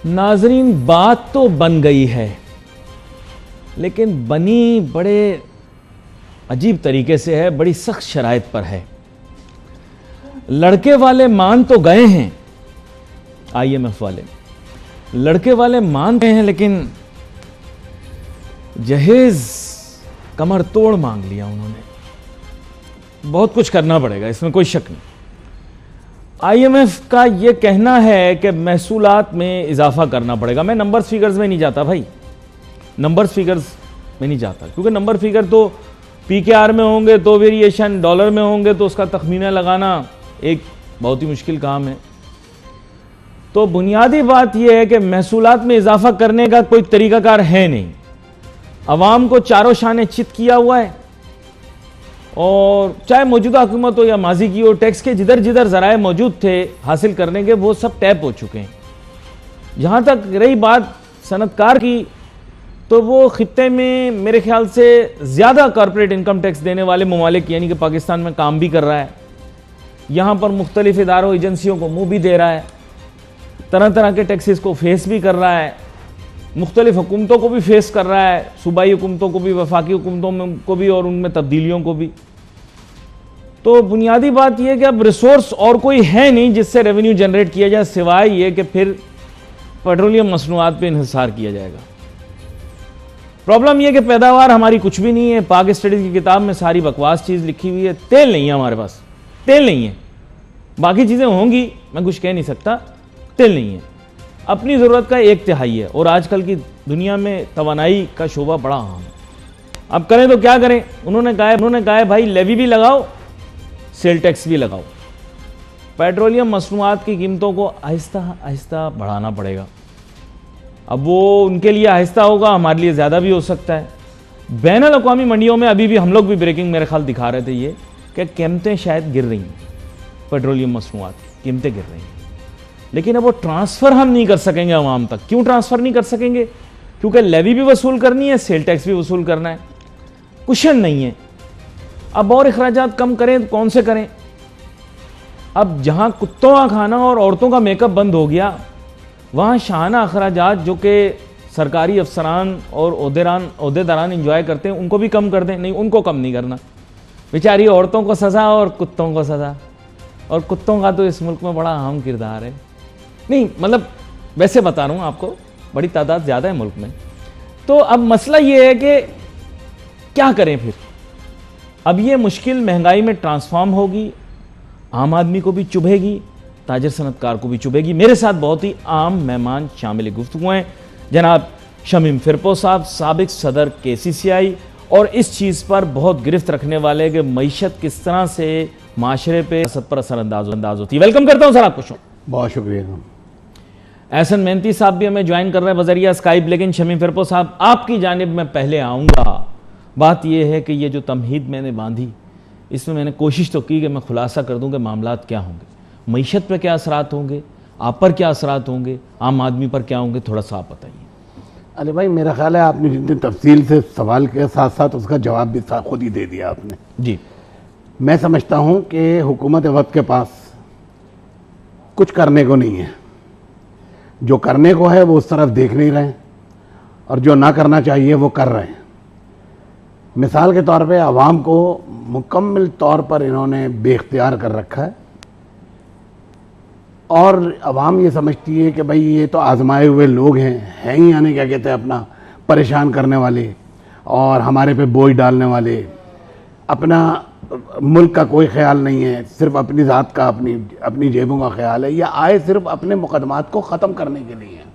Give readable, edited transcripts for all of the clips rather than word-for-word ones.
नाजरीन, बात तो बन गई है, लेकिन बनी बड़े अजीब तरीके से है, बड़ी सख्त शराइत पर है। लड़के वाले मान तो गए हैं, IMF वाले लड़के वाले मान गए हैं, लेकिन जहेज कमर तोड़ मांग लिया उन्होंने। बहुत कुछ करना पड़ेगा, इसमें कोई शक नहीं। IMF का यह कहना है कि महसूलात में इजाफा करना पड़ेगा। मैं नंबर्स फिगर्स में नहीं जाता भाई, नंबर्स फिगर्स में नहीं जाता, क्योंकि नंबर फिगर तो PKR में होंगे तो वेरिएशन, डॉलर में होंगे तो उसका तखमीना लगाना एक बहुत ही मुश्किल काम है। तो बुनियादी बात यह है कि महसूलात में इजाफा करने का कोई तरीकाकार है नहीं। अवाम को चारों शाने चित किया हुआ है, और चाहे मौजूदा हुकूमत हो या माजी की हो, टैक्स के जिधर जिधर जराए मौजूद थे हासिल करने के, वो सब टैप हो चुके हैं। जहां तक रही बात सनतकार की, तो वो खित्ते में मेरे ख्याल से ज़्यादा कॉर्पोरेट इनकम टैक्स देने वाले ममालिक यानी कि पाकिस्तान में काम भी कर रहा है। यहाँ पर मुख्तलिफ इदारों एजेंसियों को मुँह भी दे रहा है, तरह तरह के टैक्सेस को फेस भी कर रहा है, मुख्तलिफ हुकूमतों को भी फेस कर रहा है, सूबाई हुकूमतों को भी, वफाकी हुकूमतों को भी, और उनमें तब्दीलियों को भी। तो बुनियादी बात यह कि अब रिसोर्स और कोई है नहीं जिससे रेवेन्यू जनरेट किया जाए, सिवाय ये कि फिर पेट्रोलियम मसनूआत पे इन्हिसार किया जाएगा। प्रॉब्लम यह कि पैदावार हमारी कुछ भी नहीं है। पाक स्टडीज की किताब में सारी बकवास चीज़ लिखी हुई है। तेल नहीं है हमारे पास, तेल नहीं है। बाकी चीज़ें होंगी, मैं कुछ कह नहीं सकता, तेल नहीं है। अपनी ज़रूरत का 1/3 है, और आजकल की दुनिया में तवानाई का शोबा बड़ा अहम है। अब करें तो क्या करें? उन्होंने कहा है भाई लेवी भी लगाओ, सेल टैक्स भी लगाओ। पेट्रोलियम मसनूआत की कीमतों को आहिस्ता आहिस्ता बढ़ाना पड़ेगा। अब वो उनके लिए आहिस्ता होगा, हमारे लिए ज़्यादा भी हो सकता है। बैनुल अक़वामी मंडियों में अभी भी हम लोग भी ब्रेकिंग मेरे ख्याल दिखा रहे थे ये कि कीमतें शायद गिर रही हैं, पेट्रोलियम मसनूआत की कीमतें गिर रही हैं। लेकिन अब वो ट्रांसफ़र हम नहीं कर सकेंगे अवाम तक। क्यों ट्रांसफ़र नहीं कर सकेंगे? क्योंकि लेवी भी वसूल करनी है, सेल टैक्स भी वसूल करना है, कुशन नहीं है। अब और अखराजात कम करें तो कौन से करें? अब जहां कुत्तों का खाना और औरतों का मेकअप बंद हो गया, वहां शाहाना अखराजात जो कि सरकारी अफसरान और ओहदेदारान इंजॉय करते हैं, उनको भी कम कर दें। नहीं, उनको कम नहीं करना। बेचारी औरतों को सज़ा और कुत्तों को सज़ा, और कुत्तों का तो इस मुल्क में बड़ा अहम किरदार है। नहीं मतलब वैसे बता रहा हूँ आपको, बड़ी तादाद ज़्यादा है मुल्क में। तो अब मसला ये है कि क्या करें फिर? अब ये मुश्किल महंगाई में ट्रांसफॉर्म होगी, आम आदमी को भी चुभेगी, ताजर सनतकार को भी चुभेगी। मेरे साथ बहुत ही आम मेहमान शामिल गुफ्तगू हैं, जनाब शमीम फिरपो साहब, साबिक सदर KCCI, और इस चीज़ पर बहुत गिरफ्त रखने वाले कि मईशत किस तरह से माशरे पे सब पर असरअंदाज होती है। वेलकम करता हूँ सर आपको। बहुत शुक्रिया। एहसन मेहनती साहब भी हमें ज्वाइन कर रहे हैं बजरिया स्काइप, लेकिन शमीम फिरपो साहब आपकी जानिब में पहले आऊँगा। बात यह है कि ये जो तमहीद मैंने बांधी, इसमें मैंने कोशिश तो की कि मैं खुलासा कर दूँ कि मामलात क्या होंगे, मईशत पर क्या असरात होंगे, आप पर क्या असरात होंगे, आम आदमी पर क्या होंगे, थोड़ा सा आप बताइए। अली भाई, मेरा ख्याल है आपने जितनी तफसील से सवाल के साथ साथ उसका जवाब भी खुद ही दे दिया आपने जी। मैं समझता हूँ कि हुकूमत वक्त के पास कुछ करने को नहीं है। जो करने को है वो उस तरफ देख नहीं रहे, और जो ना करना चाहिए वो कर रहे हैं। मिसाल के तौर पे आवाम को मुकम्मल तौर पर इन्होंने बेख्तियार कर रखा है, और आवाम ये समझती है कि भाई ये तो आजमाए हुए लोग हैं ही, यानी क्या कहते हैं, अपना परेशान करने वाले और हमारे पे बोझ डालने वाले। अपना मुल्क का कोई ख्याल नहीं है, सिर्फ अपनी ज़ात का, अपनी जेबों का ख्याल है। या आए सिर्फ अपने मुकदमात को ख़त्म करने के लिए है।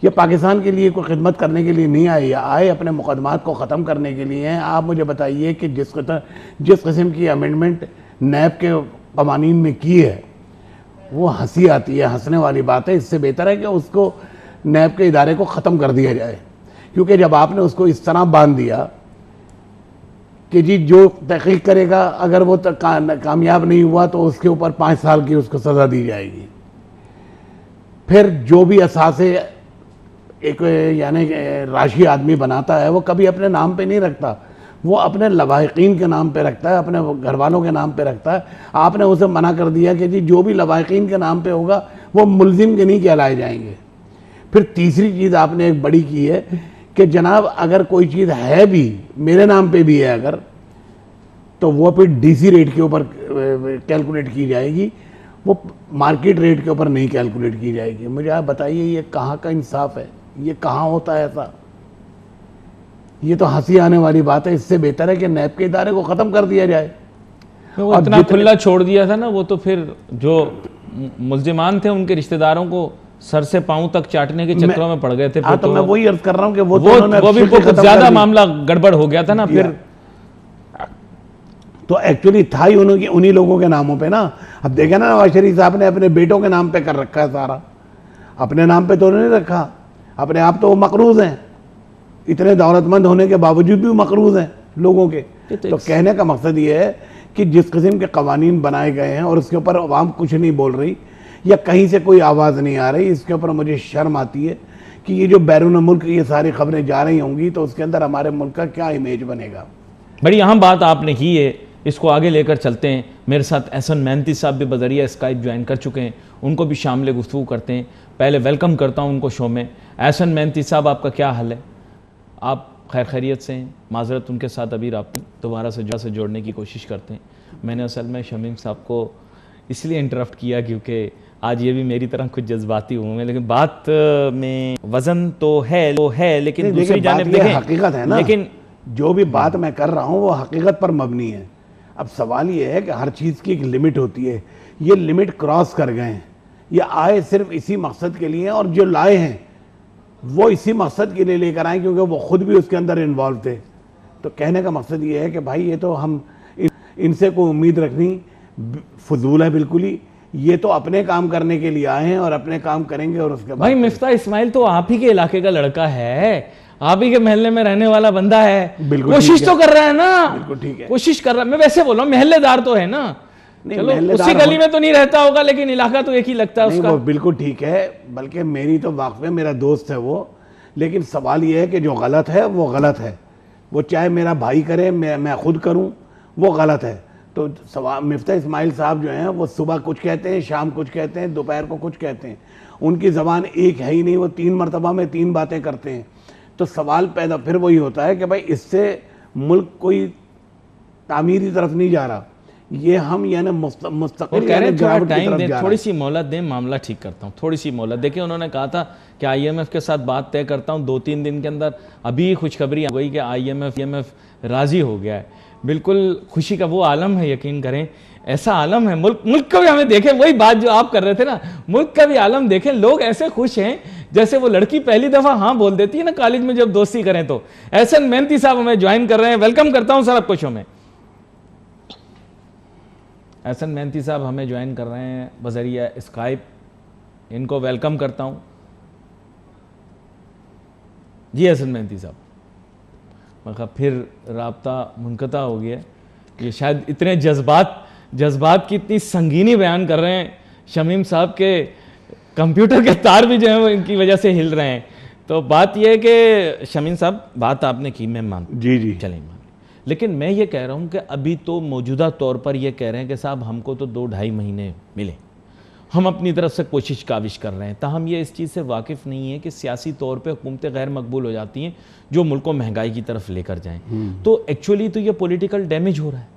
ये पाकिस्तान के लिए कोई खिदमत करने के लिए नहीं आए, या आए अपने मुकदमात को ख़त्म करने के लिए हैं। आप मुझे बताइए कि जिस किस्म की अमेंडमेंट नैब के कवानीन में की है, वो हंसी आती है, हंसने वाली बात है। इससे बेहतर है कि उसको नैब के इदारे को ख़त्म कर दिया जाए, क्योंकि जब आपने उसको इस तरह बांध दिया कि जी जो तहकीक करेगा, अगर वो कामयाब नहीं हुआ तो उसके ऊपर 5 साल की उसको सज़ा दी जाएगी। फिर जो भी असासे एक यानी राशि आदमी बनाता है, वो कभी अपने नाम पे नहीं रखता, वो अपने लवाहिकीन के नाम पे रखता है, अपने घर वालों के नाम पे रखता है। आपने उसे मना कर दिया कि जी जो भी लवाहिकीन के नाम पे होगा वो मुल्जिम के नहीं कहलाए जाएंगे। फिर तीसरी चीज़ आपने एक बड़ी की है कि जनाब अगर कोई चीज़ है भी मेरे नाम पे भी है अगर, तो वो फिर डीसी रेट के ऊपर कैलकुलेट की जाएगी, वो मार्केट रेट के ऊपर नहीं कैलकुलेट की जाएगी। मुझे आप बताइए ये कहाँ का इंसाफ है, ये कहाँ होता है ऐसा? ये तो हंसी आने वाली बात है। इससे बेहतर है कि नैब के इदारे को ख़त्म कर दिया जाए। वो इतना खुला छोड़ दिया था ना, वो तो फिर जो मुल्जिमान थे उनके रिश्तेदारों को सर से पांव तक चाटने के चक्करों में पड़ गए थे। हाँ, तो मैं वही अर्ज कर रहा हूँ कि वो भी बहुत ज्यादा मामला गड़बड़ हो गया था ना फिर। तो एक्चुअली था ही उन्हीं लोगों के नामों पे ना। अब देखे ना नवाज शरीफ साहब ने अपने बेटों के नाम पे कर रखा है सारा, अपने नाम पे तो नहीं रखा। अपने आप तो वो मकरूज हैं, इतने दौलतमंद होने के बावजूद भी मकरूज हैं लोगों के। तो कहने का मकसद ये है कि जिस किस्म के कवानीन बनाए गए हैं और उसके ऊपर अवाम कुछ नहीं बोल रही या कहीं से कोई आवाज़ नहीं आ रही, इसके ऊपर मुझे शर्म आती है कि ये जो बैरून मुल्क ये सारी खबरें जा रही होंगी तो उसके अंदर हमारे मुल्क का क्या इमेज बनेगा। बड़ी अहम बात आपने की है, इसको आगे लेकर चलते हैं। मेरे साथ एहसन मेहनती साहब भी बजरिया स्काइप ज्वाइन कर चुके हैं, उनको भी शामिल गुफ्तगू करते हैं। पहले वेलकम करता हूं उनको शो में। एहसन मेहनती साहब, आपका क्या हाल है? आप खैर खैरियत से हैं? माजरत, उनके साथ अभी राब्ता दोबारा से जोड़ने की कोशिश करते हैं। मैंने असल में शमीम साहब को इसलिए इंटरप्ट किया क्योंकि आज ये भी मेरी तरह कुछ जज्बाती हुए हैं, लेकिन बात में वजन तो है लेकिन दूसरी जानिब देखें हकीकत है ना। लेकिन जो भी बात मैं कर रहा हूँ वो हकीकत पर मबनी है। अब सवाल ये है कि हर चीज़ की एक लिमिट होती है, ये लिमिट क्रॉस कर गए हैं। ये आए सिर्फ इसी मकसद के लिए और जो लाए हैं वो इसी मकसद के लिए लेकर आए क्योंकि वो खुद भी उसके अंदर इन्वॉल्व थे। तो कहने का मकसद ये है कि भाई ये तो हम इनसे कोई उम्मीद रखनी फजूल है बिल्कुल ही। ये तो अपने काम करने के लिए आए हैं और अपने काम करेंगे और उसके बाद। भाई मिफ्ता इस्माइल तो आप ही के इलाके का लड़का है, आप ही के महल्ले में रहने वाला बंदा है। बिल्कुल कोशिश तो कर रहा है ना, बिल्कुल ठीक है, कोशिश कर रहा है। मैं वैसे बोल रहा हूँ, महल्लेदार तो है ना। चलो उसी गली में तो नहीं रहता होगा लेकिन इलाका तो एक ही लगता है उसका। वो बिल्कुल ठीक है, बल्कि मेरी तो वाक़ में मेरा दोस्त है वो। लेकिन सवाल ये है कि जो गलत है वो गलत है, वो चाहे मेरा भाई करे मैं खुद करूं, वो गलत है। तो सवाल मिफ्ता इस्माइल साहब जो हैं वो सुबह कुछ कहते हैं, शाम कुछ कहते हैं, दोपहर को कुछ कहते हैं। उनकी ज़बान एक है ही नहीं, वो 3 मरतबा में 3 बातें करते हैं। तो सवाल पैदा फिर वही होता है कि भाई इससे मुल्क कोई तामीरी तरफ नहीं जा रहा, ये हम यानी मुस्तकिल टाइम दें, थोड़ी सी मोहलत दें, मामला ठीक करता हूँ, थोड़ी सी मोहलत। देखिए उन्होंने कहा था कि IMF के साथ बात तय करता हूँ 2-3 दिन के अंदर। अभी खुशखबरी आ गई कि IMF राजी हो गया है। बिल्कुल खुशी का वो आलम है, यकीन करें ऐसा आलम है। मुल्क का भी हमें देखें, वही बात जो आप कर रहे थे ना, मुल्क का भी आलम देखें। लोग ऐसे खुश हैं जैसे वो लड़की पहली दफा हाँ बोल देती है ना कॉलेज में जब दोस्ती करें तो। एहसन मेहनती साहब हमें ज्वाइन कर रहे हैं, वेलकम करता हूं सर आपको शो में। एहसन मेहनती साहब हमें ज्वाइन कर रहे हैं बजरिया स्काइप, इनको वेलकम करता हूं जी। एहसन मेहनती साहब, मैं फिर राब्ता मुनक़ता हो गया। ये शायद इतने जज्बात की इतनी संगीनी बयान कर रहे हैं शमीम साहब के कंप्यूटर के तार भी जो है वो इनकी वजह से हिल रहे हैं। तो बात यह है कि शमीम साहब बात आपने की, मैं मान जी चलें मान, लेकिन मैं ये कह रहा हूँ कि अभी तो मौजूदा तौर पर ये कह रहे हैं कि साहब हमको तो 2-2.5 महीने मिले, हम अपनी तरफ से कोशिश काविश कर रहे हैं। ताहम ये इस चीज़ से वाकिफ़ नहीं है कि सियासी तौर पे हुकूमतें गैर मकबूल हो जाती हैं जो मुल्क को महंगाई की तरफ लेकर जाएं। तो एक्चुअली तो ये पॉलिटिकल डैमेज हो रहा है,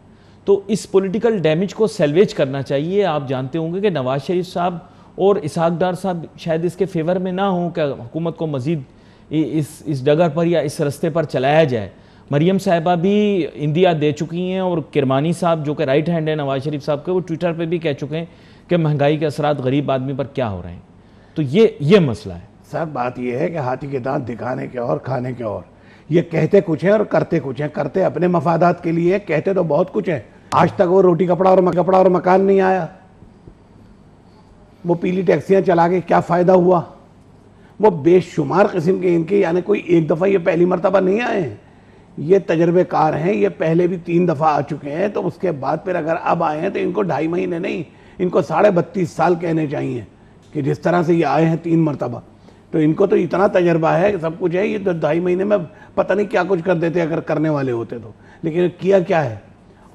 तो इस पॉलिटिकल डैमेज को सेल्वेज करना चाहिए। आप जानते होंगे कि नवाज शरीफ साहब और इसहाक डार साहब शायद इसके फेवर में ना हो कि हुकूमत को मज़ीद इस डगर पर या इस रस्ते पर चलाया जाए। मरियम साहिबा भी इंदिया दे चुकी हैं और किरमानी साहब जो कि राइट हैंड है नवाज शरीफ साहब के, वो ट्विटर पे भी कह चुके हैं कि महंगाई के असरात गरीब आदमी पर क्या हो रहे हैं। तो ये मसला है सर। बात यह है कि हाथी के दांत दिखाने के और खाने के और। ये कहते कुछ है और करते कुछ है। करते अपने मफादात के लिए, कहते तो बहुत कुछ है। आज तक वो रोटी कपड़ा और मकान नहीं आया। वो पीली टैक्सियां चला के क्या फ़ायदा हुआ? वो बेशुमार किस्म के इनके, यानी कोई एक दफ़ा ये पहली मरतबा नहीं आए हैं, ये तजर्बेकार हैं। ये पहले भी 3 दफ़ा आ चुके हैं। तो उसके बाद फिर अगर अब आए हैं तो इनको 2.5 महीने नहीं, इनको 32.5 साल कहने चाहिए कि जिस तरह से ये आए हैं 3 मरतबा। तो इनको तो इतना तजर्बा है, सब कुछ है। ये तो 2.5 महीने में पता नहीं क्या कुछ कर देते अगर करने वाले होते तो। लेकिन किया क्या है?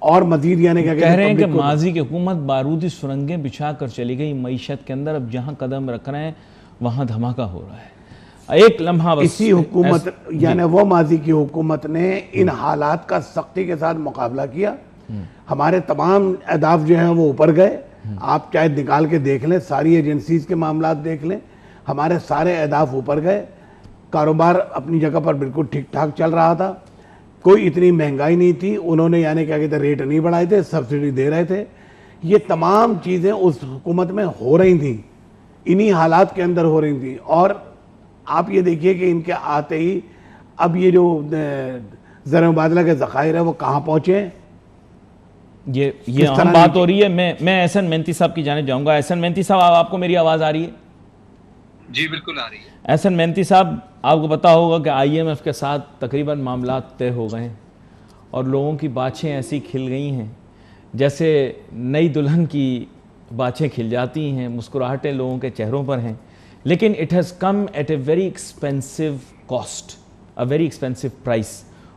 और मजीद यानी क्या कह रहे हैं कि माजी की हुकूमत बारूदी सुरंगें बिछा कर चली गई मईशत के अंदर, अब जहां कदम रख रहे हैं वहां धमाका हो रहा है। एक लम्हा बस इसी हुकूमत यानी वो माजी की हुकूमत ने इन हालात का सख्ती के साथ मुकाबला किया। हमारे तमाम अहदाफ जो हैं वो ऊपर गए। आप चाहे निकाल के देख लें, सारी एजेंसीज के मामला देख लें, हमारे सारे अहदाफ ऊपर गए। कारोबार अपनी जगह पर बिल्कुल ठीक ठाक चल रहा था, कोई इतनी महंगाई नहीं थी। उन्होंने यानी क्या कहते रेट नहीं बढ़ाए थे, सब्सिडी दे रहे थे। ये तमाम चीज़ें उस हुकूमत में हो रही थी, इन्हीं हालात के अंदर हो रही थी। और आप ये देखिए कि इनके आते ही अब ये जो ज़र मुबादला के ज़खायर है वो कहाँ पहुँचे हैं। ये हम बात हो रही है। मैं एहसन मेहनती साहब की जाने जाऊंगा। एहसन मेहनती साहब, आपको मेरी आवाज़ आ रही है? जी बिल्कुल आ रही है। एहसन मेहनती साहब, आपको पता होगा कि IMF के साथ तकरीबन मामला तय हो गए हैं और लोगों की बाछें ऐसी खिल गई हैं जैसे नई दुल्हन की बाछें खिल जाती हैं, मुस्कुराहटें लोगों के चेहरों पर हैं। लेकिन it has come at a very expensive cost, a very expensive price.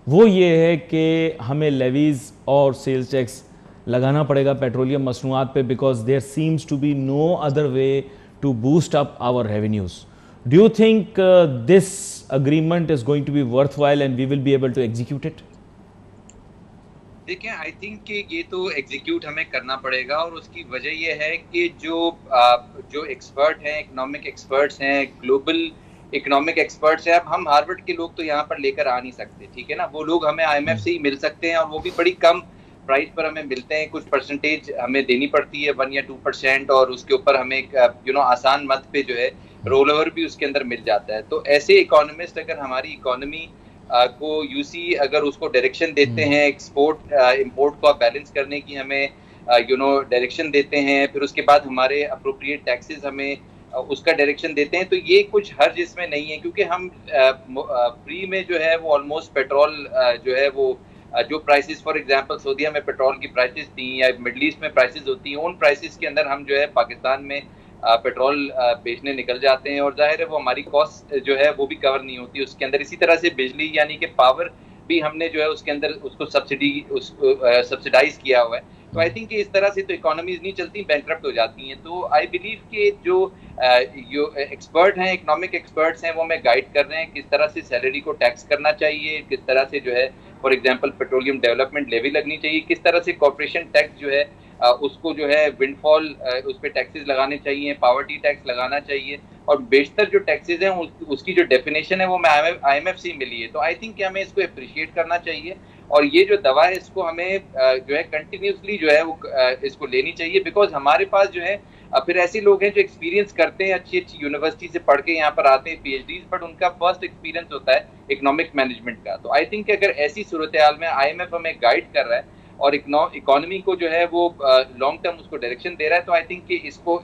वो ये है कि हमें लेवीज़ और सेल्स टैक्स लगाना पड़ेगा पेट्रोलियम मसनूआत पे, because there seems to be no other way to boost up our revenues. Do you think this agreement is going to be worthwhile and we will be able to execute it? देखिए, I think कि ये तो execute हमें करना पड़ेगा और उसकी वजह ये है कि जो एक्सपर्ट हैं, इकोनॉमिक एक्सपर्ट्स हैं, ग्लोबल इकोनॉमिक एक्सपर्ट्स हैं, अब हम हार्वर्ड के लोग तो यहाँ पर लेकर आ नहीं सकते, ठीक है ना। वो लोग हमें IMF से ही मिल सकते हैं और वो भी बड़ी कम प्राइस पर हमें मिलते हैं। कुछ परसेंटेज हमें देनी पड़ती है, 1 या 2%, और उसके ऊपर हमें आसान मत पे जो है रोल ओवर भी उसके अंदर मिल जाता है। तो ऐसे इकोनॉमिस्ट अगर हमारी इकोनॉमी को यूसी अगर उसको डायरेक्शन देते हैं, एक्सपोर्ट इंपोर्ट को बैलेंस करने की हमें डायरेक्शन देते हैं, फिर उसके बाद हमारे अप्रोप्रिएट टैक्सेस हमें उसका डायरेक्शन देते हैं, तो ये कुछ हर्ज इसमें नहीं है। क्योंकि हम फ्री में जो है वो ऑलमोस्ट पेट्रोल जो है वो जो प्राइसेस फॉर एग्जांपल सऊदीया में पेट्रोल की प्राइसेस थी या मिडल ईस्ट में प्राइसेस होती हैं, उन प्राइसेस के अंदर हम जो है पाकिस्तान में पेट्रोल बेचने निकल जाते हैं और जाहिर है वो हमारी कॉस्ट जो है वो भी कवर नहीं होती उसके अंदर। इसी तरह से बिजली यानी कि पावर भी हमने जो है उसके अंदर उसको सब्सिडाइज किया हुआ है। तो आई थिंक इस तरह से तो इकोनॉमीज नहीं चलती, बैंकरप्ट हो जाती हैं। तो आई बिलीव कि जो एक्सपर्ट हैं, इकोनॉमिक एक्सपर्ट्स हैं, वो हमें गाइड कर रहे हैं किस तरह से सैलरी को टैक्स करना चाहिए, किस तरह से जो है for example petroleum development levy लगनी चाहिए, किस तरह से कॉर्पोरेशन टैक्स जो है उसको जो है विंडफॉल उस पर टैक्सेस लगाने चाहिए, पावर्टी टैक्स लगाना चाहिए, और बेशतर जो टैक्सेस हैं उसकी जो डेफिनेशन है वो हमें IMF से ही मिली है। तो आई थिंक कि हमें इसको अप्रिशिएट करना चाहिए और ये जो दवा है इसको हमें जो है कंटिन्यूसली जो है वो इसको लेनी चाहिए। बिकॉज हमारे पास जो है फिर ऐसे लोग हैं जो एक्सपीरियंस करते हैं, अच्छी अच्छी यूनिवर्सिटी से पढ़ के यहाँ पर आते हैं PhDs, बट उनका फर्स्ट एक्सपीरियंस होता है इकोनॉमिक मैनेजमेंट का। तो आई थिंक अगर ऐसी सूरत हाल में IMF हमें गाइड कर रहा है और इकोनॉमी को जो है वो लॉन्ग टर्म उसको डायरेक्शन दे रहा है, तो आई थिंक कि इसको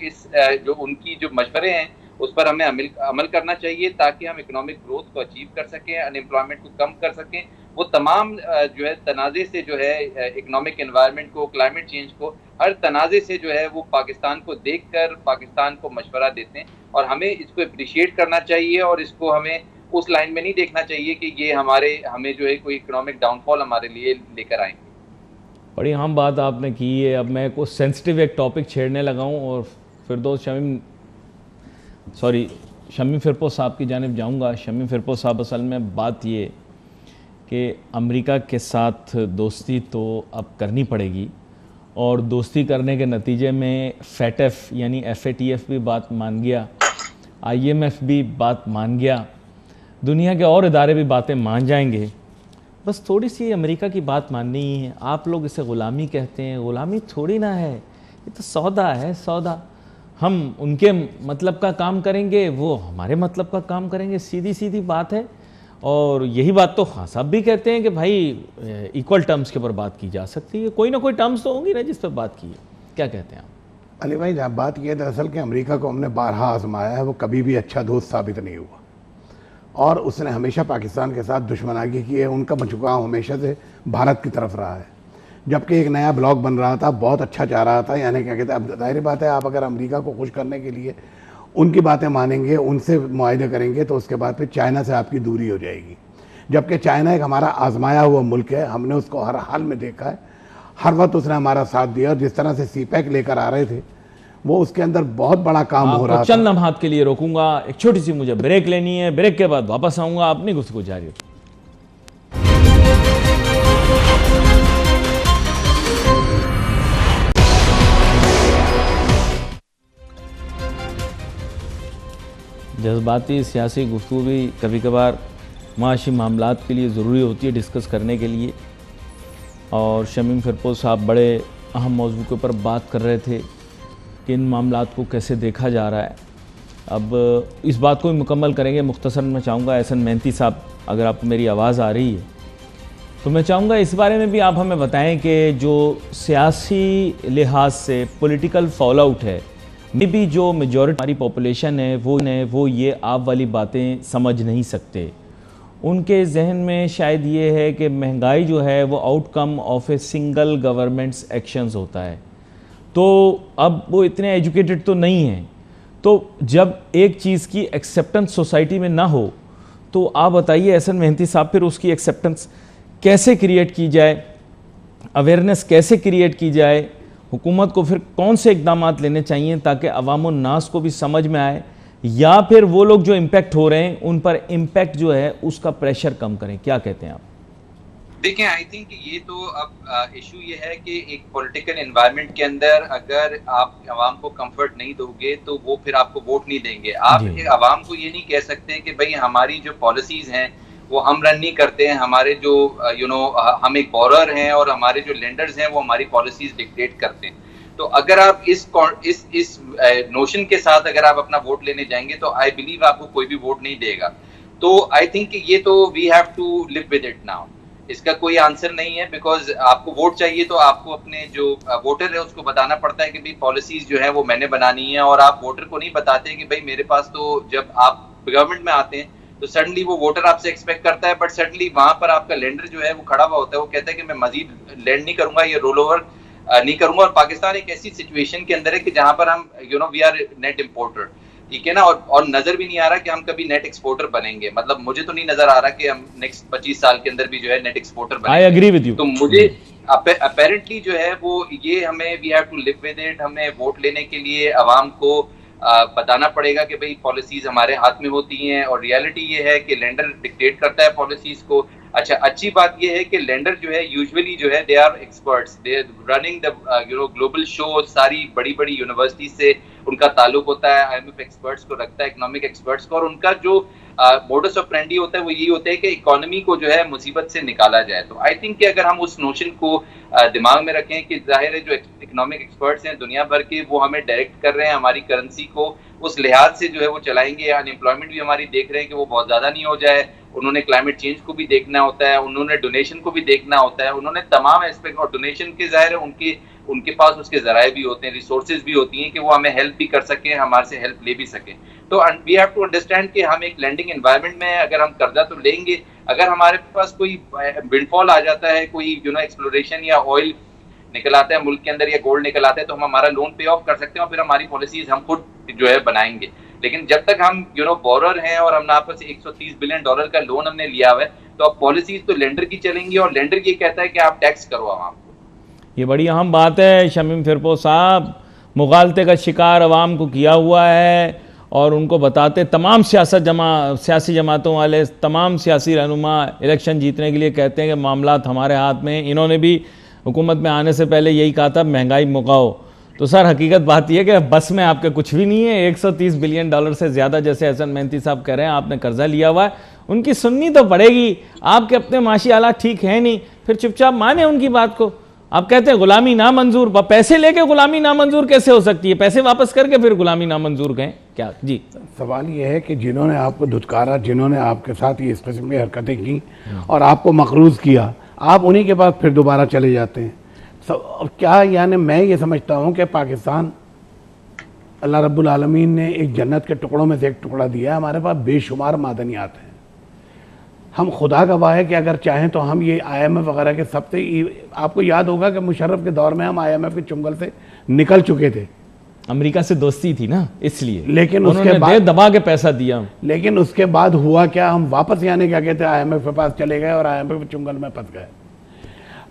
जो उनकी जो मशवरे हैं उस पर हमें अमल करना चाहिए ताकि हम इकोनॉमिक ग्रोथ को अचीव कर सकें, अनएम्प्लॉयमेंट को कम कर सकें। वो तमाम जो है तनाज़े से जो है इकोनॉमिक एनवायरनमेंट को, क्लाइमेट चेंज को, हर तनाज़े से जो है वो पाकिस्तान को देखकर पाकिस्तान को मशवरा देते हैं और हमें इसको अप्रिशिएट करना चाहिए और इसको हमें उस लाइन में नहीं देखना चाहिए कि ये हमें जो है कोई इकोनॉमिक डाउनफॉल हमारे लिए लेकर आएंगे। बड़ी अहम बात आपने की है। अब मैं कुछ सेंसिटिव एक टॉपिक छेड़ने लगा हूँ और फिर दोस्त शमीम फिरपोश साहब की जानिब जाऊँगा। शमीम फिरपोश साहब, असल में बात ये कि अमेरिका के साथ दोस्ती तो अब करनी पड़ेगी और दोस्ती करने के नतीजे में FATF यानी FATF भी बात मान गया, IMF भी बात मान गया, दुनिया के और इदारे भी बातें मान जाएंगे। बस थोड़ी सी अमेरिका की बात माननी ही है। आप लोग इसे ग़ुलामी कहते हैं, ग़ुलामी थोड़ी ना है, ये तो सौदा है, सौदा। हम उनके मतलब का काम करेंगे, वो हमारे मतलब का काम करेंगे, सीधी सीधी बात है। और यही बात तो खान साहब भी कहते हैं कि भाई इक्वल टर्म्स के ऊपर बात की जा सकती है, कोई ना कोई टर्म्स तो होंगी ना जिस पर बात की है। क्या कहते हैं आप? अली भाई, जहाँ बात की है दरअसल कि अमेरिका को हमने बारहा आजमाया है, वो कभी भी अच्छा दोस्त साबित नहीं हुआ और उसने हमेशा पाकिस्तान के साथ दुश्मनागी की है। उनका झुकाव हमेशा से भारत की तरफ रहा है। जबकि एक नया ब्लॉक बन रहा था, बहुत अच्छा चाह रहा था, यानी क्या कहते हैं, अब जाहिर बात है आप अगर अमेरिका को खुश करने के लिए उनकी बातें मानेंगे, उनसे मुआहदे करेंगे, तो उसके बाद फिर चाइना से आपकी दूरी हो जाएगी। जबकि चाइना एक हमारा आजमाया हुआ मुल्क है, हमने उसको हर हाल में देखा है, हर वक्त उसने हमारा साथ दिया। और जिस तरह से सीपैक लेकर आ रहे थे, वो उसके अंदर बहुत बड़ा काम हो रहा था। चंद लम्हात के लिए रोकूंगा, एक छोटी सी मुझे ब्रेक लेनी है, ब्रेक के बाद वापस आऊंगा, अपनी गुफ्तगू जारी रखें। जज्बाती सियासी गुफ्तगू भी कभी कभार माशी मामलात के लिए ज़रूरी होती है डिस्कस करने के लिए। और शमीम फिरपोज साहब बड़े अहम मौजू के ऊपर बात कर रहे थे कि इन मामलात को कैसे देखा जा रहा है। अब इस बात को भी मुकम्मल करेंगे। मुख्तसर मैं चाहूँगा एहसन मेहनती साहब, अगर आपको मेरी आवाज़ आ रही है तो मैं चाहूँगा इस बारे में भी आप हमें बताएं कि जो सियासी लिहाज से पॉलिटिकल फॉल आउट है, मे भी जो मेजॉरिटी हमारी पॉपुलेशन है वो ये आप वाली बातें समझ नहीं सकते। उनके जहन में शायद ये है कि महंगाई जो है वो outcome of a single governments actions होता है। तो अब वो इतने एजुकेटेड तो नहीं हैं। तो जब एक चीज़ की एक्सेप्टेंस सोसाइटी में ना हो तो आप बताइए एहसन मेहनती साहब, फिर उसकी एक्सेप्टेंस कैसे क्रिएट की जाए, अवेयरनेस कैसे क्रिएट की जाए, हुकूमत को फिर कौन से इक़दाम लेने चाहिए ताकि अवाम नास को भी समझ में आए, या फिर वो लोग जो इम्पेक्ट हो रहे हैं उन पर इम्पेक्ट जो है उसका प्रेशर कम करें। क्या कहते हैं आप? देखें, आई थिंक ये तो अब इशू ये है कि एक पॉलिटिकल एनवायरनमेंट के अंदर अगर आप आवाम को कंफर्ट नहीं दोगे तो वो फिर आपको वोट नहीं देंगे। आप आवाम को ये नहीं कह सकते कि भाई हमारी जो पॉलिसीज हैं वो हम रन नहीं करते हैं, हमारे जो हम एक बोरर हैं और हमारे जो लेंडर्स हैं वो हमारी पॉलिसीज डिक्टेट करते हैं। तो अगर आप इस नोशन के साथ अगर आप अपना वोट लेने जाएंगे तो आई बिलीव आपको कोई भी वोट नहीं देगा। तो आई थिंक ये तो we have to live with it now. इसका कोई आंसर नहीं है, बिकॉज आपको वोट चाहिए तो आपको अपने जो वोटर है उसको बताना पड़ता है कि भाई पॉलिसीज जो है वो मैंने बनानी है। और आप वोटर को नहीं बताते कि भाई मेरे पास तो जब आप गवर्नमेंट में आते हैं तो सडनली वो वोटर आपसे एक्सपेक्ट करता है, बट सडनली वहां पर आपका लेंडर जो है वो खड़ा हुआ होता है, वो कहता है कि मैं मजीद लैंड नहीं करूंगा, ये रोल ओवर नहीं करूंगा। और पाकिस्तान एक ऐसी सिचुएशन के अंदर है कि जहां पर हम वी आर नेट इम्पोर्टर, ठीक है ना, और नजर भी नहीं आ रहा कि हम कभी नेट एक्सपोर्टर बनेंगे। मतलब मुझे तो नहीं नजर आ रहा कि हम नेक्स्ट 25 साल के अंदर भी जो है नेट एक्सपोर्टर बनेंगे। I agree with you. तो मुझे अपेरेंटली जो है वो ये हमें we have to live with it. हमें वोट लेने के लिए आवाम को बताना पड़ेगा कि भाई पॉलिसीज हमारे हाथ में होती हैं और रियलिटी ये है कि लेंडर डिक्टेट करता है पॉलिसीज को। अच्छा, अच्छी बात ये है कि लेंडर जो है यूजुअली जो है they are experts, they running the global show. सारी बड़ी बड़ी यूनिवर्सिटी से उनका ताल्लुक होता है, IMF एक्सपर्ट्स को रखता है, इकोनॉमिक एक्सपर्ट्स को, और उनका जो मोडस ऑपरेंडी होता है वो यही होता है कि इकोनॉमी को जो है मुसीबत से निकाला जाए। तो आई थिंक कि अगर हम उस नोशन को दिमाग में रखें कि जाहिर है जो इकोनॉमिक एक्सपर्ट्स हैं दुनिया भर के वो हमें डायरेक्ट कर रहे हैं, हमारी करेंसी को उस लिहाज से जो है वो चलाएंगे। अनएम्प्लॉयमेंट भी हमारी देख रहे हैं कि वो बहुत ज्यादा नहीं हो जाए। उन्होंने क्लाइमेट चेंज को भी देखना होता है, उन्होंने डोनेशन को भी देखना होता है, उन्होंने तमाम एस्पेक्ट, और डोनेशन के जाहिर है उनके पास उसके जराए भी होते हैं, रिसोर्सेज भी होती हैं कि वो हमें हेल्प भी कर सकें, हमारे से हेल्प ले भी सकें। तो वी हैव टू अंडरस्टैंड कि हम एक लैंडिंग एनवायरनमेंट में हैं। अगर हम कर्जा तो लेंगे, अगर हमारे पास कोई विंडफॉल आ जाता है, कोई एक्सप्लोरेशन या ऑयल निकल आता है मुल्क के अंदर या गोल्ड निकल आता है, तो हम हमारा लोन पे ऑफ कर सकते हैं और फिर हमारी पॉलिसीज हम खुद जो है बनाएंगे। लेकिन जब तक हम बोरर हैं और हमने आपस से $130 बिलियन का लोन हमने लिया हुआ है, तो अब पॉलिसीज तो लेंडर की चलेंगी और लेंडर ये कहता है कि आप टैक्स करो आवाम को। ये बड़ी अहम बात है शमीम फिरपोज साहब। मुगालते का शिकार अवाम को किया हुआ है और उनको बताते तमाम सियासी जमातों वाले, तमाम सियासी रहनुमा इलेक्शन जीतने के लिए कहते हैं कि मामलात हमारे हाथ में। इन्होंने भी हुकूमत में आने से पहले यही कहा था महंगाई मुकाओ। तो सर हकीकत बात यह है कि बस में आपके कुछ भी नहीं है। $130 बिलियन से ज़्यादा, जैसे एहसन मेहनती साहब कह रहे हैं, आपने कर्जा लिया हुआ है। उनकी सुननी तो पड़ेगी। आपके अपने माशी हालात ठीक है नहीं, फिर चुपचाप माने उनकी बात को। आप कहते हैं गुलामी नामंजूर, पैसे लेके गुलामी नामंजूर कैसे हो सकती है? पैसे वापस करके फिर गुलामी नामंजूर कहें क्या? जी, सवाल ये है कि जिन्होंने आपको धुतकारा, जिन्होंने आपके साथ ये इस किस्म की हरकतें की और आपको मकरूज किया, आप उन्हीं के पास फिर दोबारा चले जाते हैं। क्या यानी मैं ये समझता हूँ कि पाकिस्तान, अल्लाह रब्बुल आलमीन ने एक जन्नत के टुकड़ों में से एक टुकड़ा दिया है। हमारे पास बेशुमार मादनियात हैं। हम खुदा गवाह है कि अगर चाहें तो हम ये IMF वगैरह के सबसे, आपको याद होगा कि मुशर्रफ के दौर में हम IMF के चुंगल से निकल चुके थे। अमेरिका से दोस्ती थी ना, इसलिए लेकिन उसके उन्होंने बाद दबा के पैसा दिया। लेकिन उसके बाद हुआ क्या, हम वापस यानी क्या कहते हैं IMF के पास चले गए और IMF के चुंगल में फंस गए।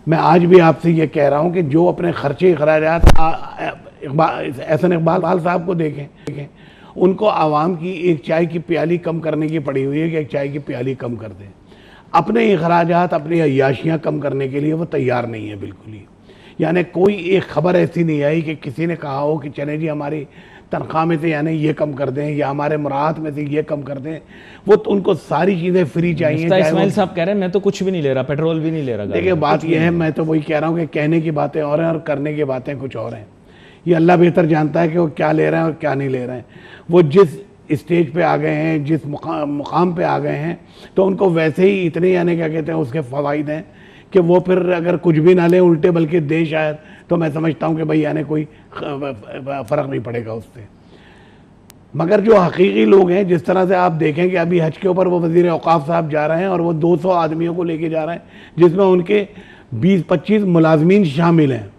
मैं आज भी आपसे ये कह रहा हूँ कि जो अपने खर्चे अखराजात एहसन इकबाल साहब को देखें, उनको आवाम की एक चाय की प्याली कम करने की पड़ी हुई है कि एक चाय की प्याली कम कर दें। अपने अखराजात, अपनी अय्याशियाँ कम करने के लिए वो तैयार नहीं है बिल्कुल ही। यानी कोई एक खबर ऐसी नहीं आई कि किसी ने कहा हो कि चले जी हमारी तनख्वाह में से यानी ये कम कर दें या हमारे मुराद में से ये कम कर दें। वो तो उनको सारी चीज़ें फ्री चाहिए। इस्माइल साहब कह रहे हैं मैं तो कुछ भी नहीं ले रहा, पेट्रोल भी नहीं ले रहा। देखिए बात यह है, मैं तो वही कह रहा हूँ कि कहने की बातें और हैं और करने की बातें कुछ और हैं। ये अल्लाह बेहतर जानता है कि वो क्या ले रहे हैं और क्या नहीं ले रहे हैं। वो जिस स्टेज पे आ गए हैं, जिस मुकाम पे आ गए हैं, तो उनको वैसे ही इतने यानी क्या कहते हैं उसके फ़वाइद हैं कि वो फिर अगर कुछ भी ना लें उल्टे बल्कि दें शायद, तो मैं समझता हूँ कि भाई यानी कोई फ़र्क नहीं पड़ेगा उससे। मगर जो हकीकी लोग हैं, जिस तरह से आप देखें कि अभी हज के ऊपर वो वज़ीर औक़ाफ़ साहब जा रहे हैं और वो 200 आदमियों को लेके जा रहे हैं, जिसमें उनके 20-25 मुलाजमीन शामिल हैं।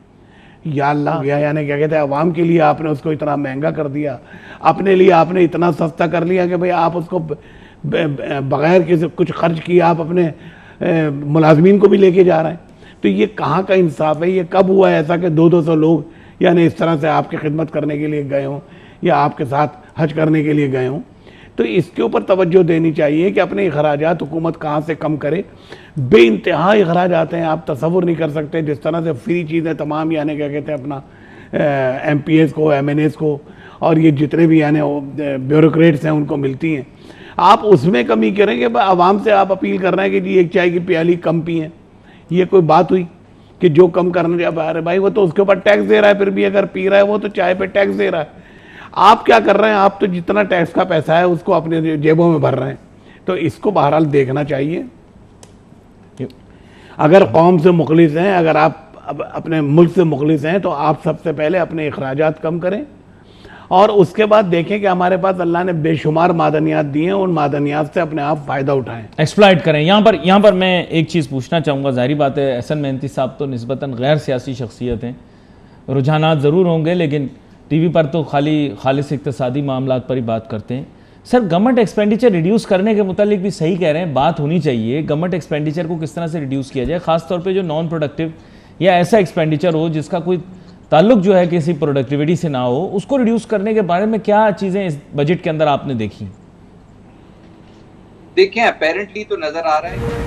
या अल्लाह, यानी क्या कहते हैं अवाम के लिए आपने उसको इतना महंगा कर दिया, अपने लिए आपने इतना सस्ता कर लिया कि भाई आप उसको बग़ैर किसी कुछ खर्च किए आप अपने मुलाजमीन को भी लेके जा रहे हैं। तो ये कहाँ का इंसाफ है? ये कब हुआ है ऐसा कि 200 लोग यानी इस तरह से आपकी खिदमत करने के लिए गए हों या आपके साथ हज करने के लिए गए हों? तो इसके ऊपर तवज्जो देनी चाहिए कि अपने अखराजात हुकूमत कहाँ से कम करे। बेइंतहा अखराजात हैं, आप तसव्वुर नहीं कर सकते। जिस तरह से फ्री चीज़ें तमाम यानी क्या कहते हैं अपना MPs को, MNAs को और ये जितने भी यानी ब्यूरोक्रेट्स हैं उनको मिलती हैं, आप उसमें कमी करें कि आवाम से आप अपील कर रहे हैं कि जी एक चाय की प्याली कम पिएँ। ये कोई बात हुई कि जो कम करने जा रहे भाई, वो तो उसके ऊपर टैक्स दे रहा है, फिर भी अगर पी रहा है वो तो चाय पे टैक्स दे रहा है। आप क्या कर रहे हैं? आप तो जितना टैक्स का पैसा है उसको अपने जेबों में भर रहे हैं। तो इसको बहरहाल देखना चाहिए। अगर कौम से मुखलिस हैं, अगर आप अपने मुल्क से मुखलिस हैं, तो आप सबसे पहले अपने अखराजात कम करें और उसके बाद देखें कि हमारे पास अल्लाह ने बेशुमार मादनियात दिए हैं, उन मादनियात से अपने आप फ़ायदा उठाएं, एक्सप्लॉइट करें। यहाँ पर मैं एक चीज़ पूछना चाहूँगा। ज़ाहिर बात है एहसन मेहनती साहब तो निस्बतन गैर सियासी शख्सियत हैं, रुझानात ज़रूर होंगे, लेकिन टीवी पर तो खालिस इक़्तिसादी मामलात पर ही बात करते हैं। सर, गवर्नमेंट एक्सपेंडिचर रिड्यूस करने के मुतालिक भी सही कह रहे हैं, बात होनी चाहिए। गवर्नमेंट एक्सपेंडिचर को किस तरह से रिड्यूस किया जाए, ख़ासतौर पे जो नॉन प्रोडक्टिव या ऐसा एक्सपेंडिचर हो जिसका कोई ताल्लुक जो है किसी प्रोडक्टिविटी से ना हो, उसको रिड्यूस करने के बारे में क्या चीज़ें इस बजट के अंदर आपने देखी? देखें, अपेरेंटली तो नज़र आ रहा है